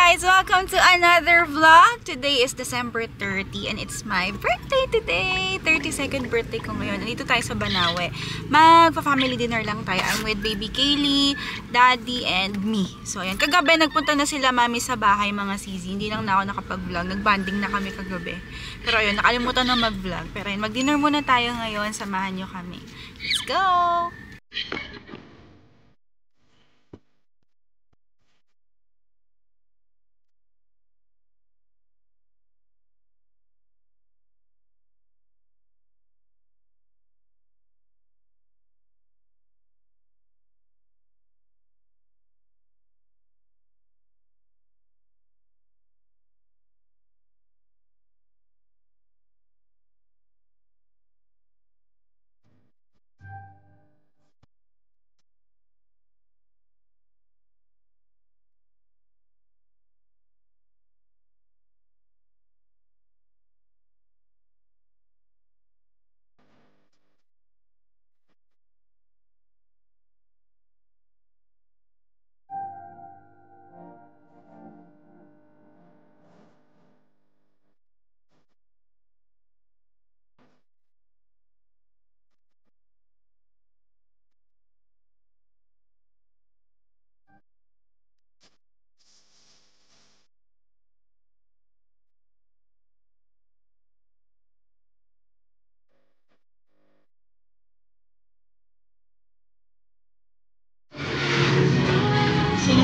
guys! Welcome to another vlog! Today is December 30 and it's my birthday today! 32nd birthday ko ngayon. Nandito tayo sa Banawe. Magpa-family dinner lang tayo. I'm with baby Kaylee, daddy, and me. So ayan, kagabi nagpunta na sila mami sa bahay mga sisi. Hindi lang na ako nakapag-vlog. Nag-banding na kami kagabi. Pero ayun, nakalimutan na mag-vlog. Pero ayun, mag-dinner muna tayo ngayon. Samahan nyo kami. Let's go!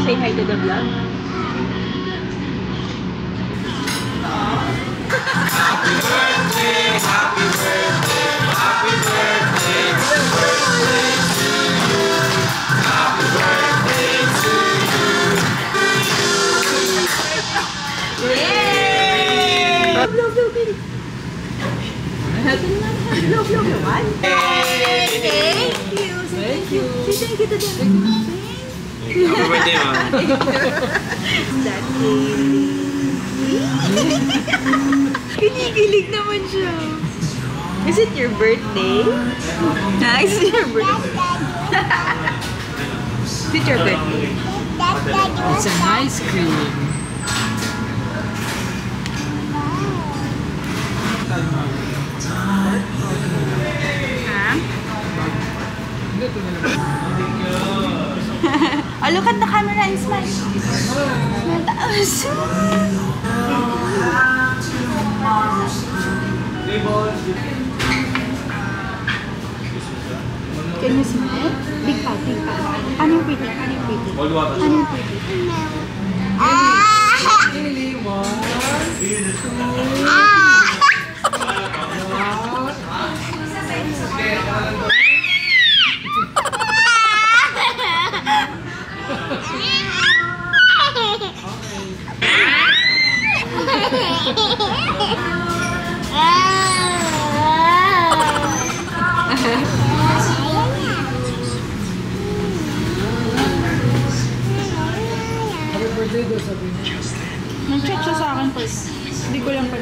Say hi to the vlog. Happy birthday, happy birthday, happy birthday, happy birthday to you. Happy birthday to you. Yay! Blow, blow, blow. Blow, blow, blow. What? Thank you. Thank you. Thank you to them. Happy birthday, Mom. Kinikilig naman siya. Is it your birthday? Is it your birthday? Is it your birthday? It's an ice cream. Oh, look at the camera and smile. Can you smile? Big part, big part. Ano yung pretty? Ano yung pretty? Ano yung pretty? Nag-chat siya sa akin first. Hindi ko lang pa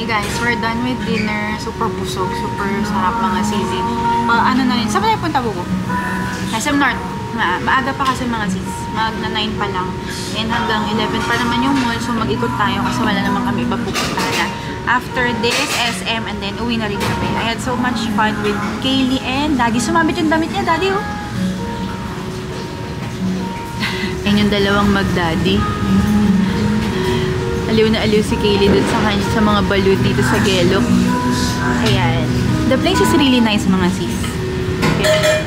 guys, we're done with dinner. Super busog, super sarap mga sisi. Ano na yun? Saan ba tayo punta, Bubo? SM North. Maaga pa kasi mga sis. Magna 9 pa lang. And hanggang 11 pa naman yung mall. So mag-ikot tayo kasi wala naman kami iba pupuntahan na. After this, SM and then uwi na rin kami. I had so much fun with Kaylee and Daddy. Sumabit yung damit niya, Daddy, oh. Yan yung dalawang mag-daddy. Aliw na aliw si Kaylee dun sa mga balut dito sa Gelok. Ayan. The place is really nice mga sis. Okay.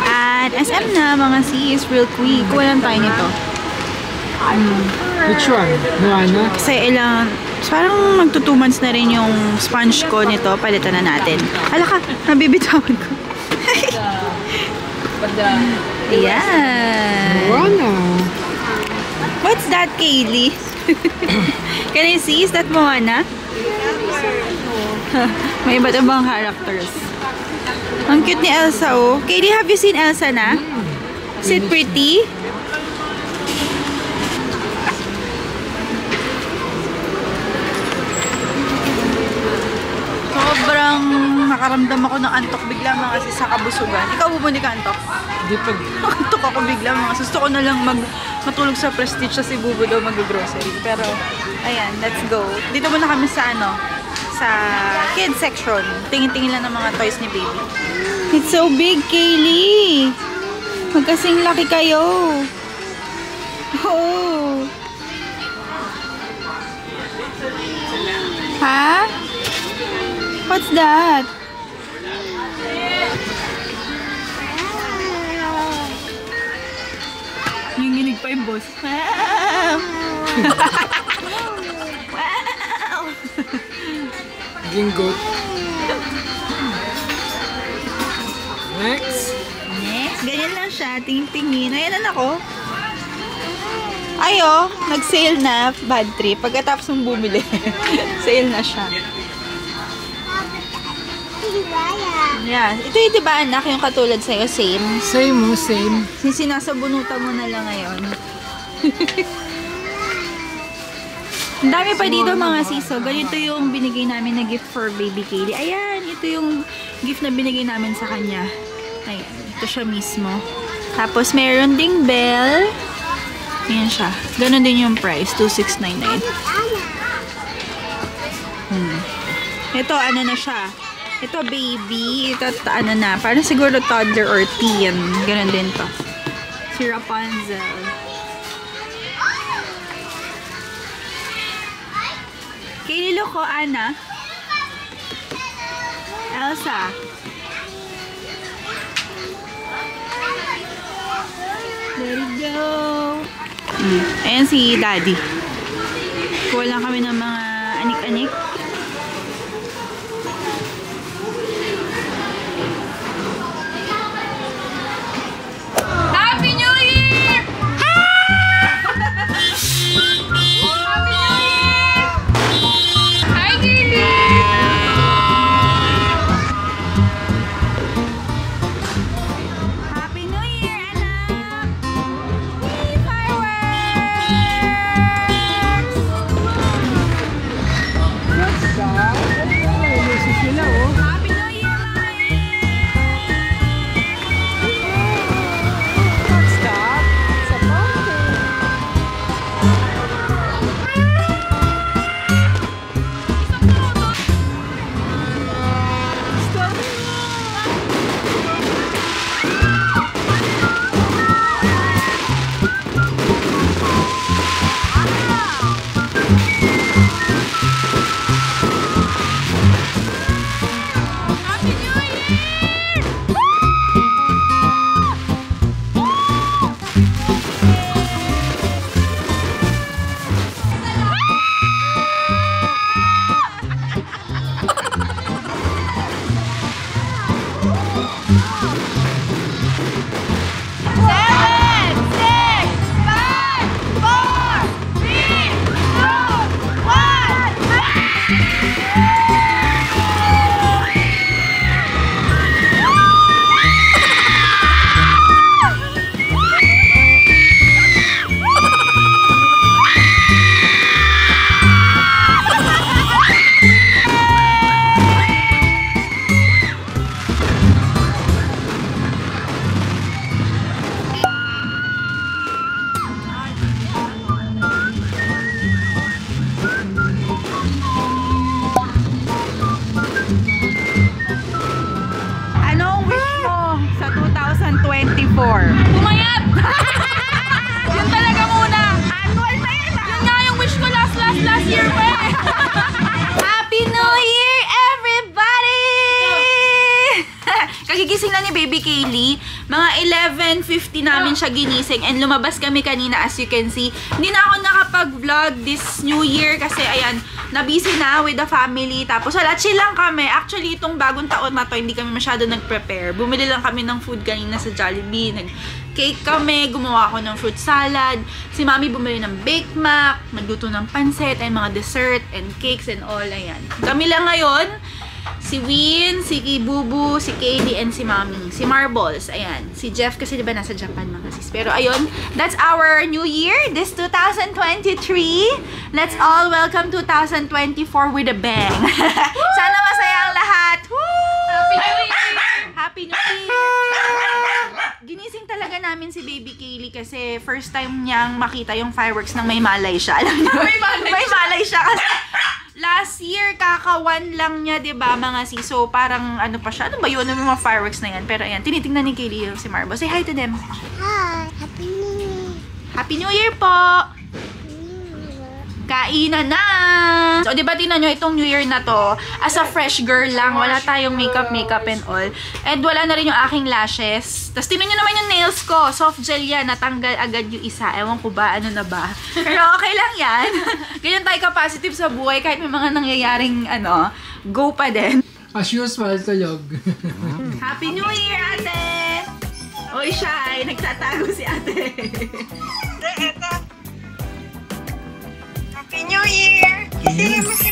At SM na mga sis, real quick. Kuha lang tayo nito. Which one? Moana? Kasi ilang Parang magto 2 months na rin yung sponge ko nito. Palitan na natin. Hala ka, nabibitawan ko. Ayan. Moana. What's that, Kaylee? Can I see? Is that Moana? May iba't ibang characters. Ang cute ni Elsa, oh. Kaylee, have you seen Elsa na? Is it pretty? Sobrang nakaramdam ako ng antok bigla mga kasi sa kabusugan. Ikaw bumuni ka antok? Di pag... Antok ako bigla mga. Gusto ko na lang matulog sa Prestige sa si Bubu daw mag-grocery. Pero, ayan, let's go. Dito muna kami sa sa kids section. Tingin-tingin lang ng mga toys ni baby. It's so big, Kaylee! Magkasing laki kayo. Oh! Ha? What's that? Nanginig pa yung boss. Wow! Wow! Gingot. Next. Next, ganyan lang siya. Tingin-tingin. Ayan na ako. Ayo, nag-sale na. Bad trip. Pagkatapos mong bumili. Sale na siya. Yeah. Ito yung diba anak, yung katulad sa'yo, same? Same mo, same. Sinasabunutan mo na lang ngayon. Ang dami pa dito mga siso. Ganito yung binigay namin na gift for baby Kaylee. Ayan, ito yung gift na binigay namin sa kanya. Ayan, ito siya mismo. Tapos meron ding bell. Ayan siya. Ganon din yung price, 2,699. Ito, ano na siya. Ito, baby. Ito, ano na. Parang siguro toddler or teen. Ganon din to. Si Rapunzel. Kaililo ko, Anna. Elsa. There you go. Ayan si Daddy. Kuha lang kami ng mga anik-anik. Happy New Year! Happy New Year! Hi, Gilly! Happy New Year, anak! Yay, fireworks! What's that? Ay, si sila, oh. Happy New Year, Mami! What's that? Sa mountain. Happy New Year! Seven, six, five, four, three, two, one. Anong wish mo sa 2024? Pumayat! Yun talaga muna. Annual na yan ah. Yun nga yung wish ko last year pa eh. Happy New Year, everybody! Kagigising kagigising lang ni Baby Kaylee. Mga 11:50 namin siya ginising and lumabas kami kanina as you can see. Hindi na ako nakapag-vlog this New Year kasi ayan, na-busy na with the family. Tapos wala, chill lang kami. Actually, itong bagong taon na to, hindi kami masyado nag-prepare. Bumili lang kami ng food kanina sa Jollibee. Nag-cake kami, gumawa ako ng fruit salad. Si Mami bumili ng Bake Mac, nagluto ng pancit, and mga dessert, and cakes, and all. Ayan. Kami lang ngayon. Si Win, si Bubu, si Kaylee, and si Mami. Si Marbles, ayan. Si Jeff kasi diba nasa Japan mga sis. Pero ayun, that's our New Year, this 2023. Let's all welcome 2024 with a bang. Sana masaya ang lahat. Happy New Year! Happy New Year! Ginising talaga namin si Baby Kaylee kasi first time niyang makita yung fireworks ng may malay siya. Alam niyo? May malay siya kasi last year, kaka-1 lang niya, diba, mga sis? So, parang, ano pa siya? Ano ba yun? Ano yung mga fireworks na yan? Pero, ayan, tinitingnan ni Kaylee yung si Marbo. Say hi to them. Hi! Happy New Year! Happy New Year po! Kainan na! So, diba, tinan nyo, itong New Year na to, as a fresh girl lang, wala tayong makeup and all. And wala na rin yung aking lashes. Tapos, tinan nyo naman yung nails ko. Soft gel yan. Natanggal agad yung isa. Ewan ko ba, ano na ba. Pero okay lang yan. Ganyan tayo ka-positive sa buhay. Kahit may mga nangyayaring, ano, go pa din. As usual, tulog. Happy New Year, ate! Oy, siya ay nagtatago si ate. Eto. Happy New Year! Kisingin mo si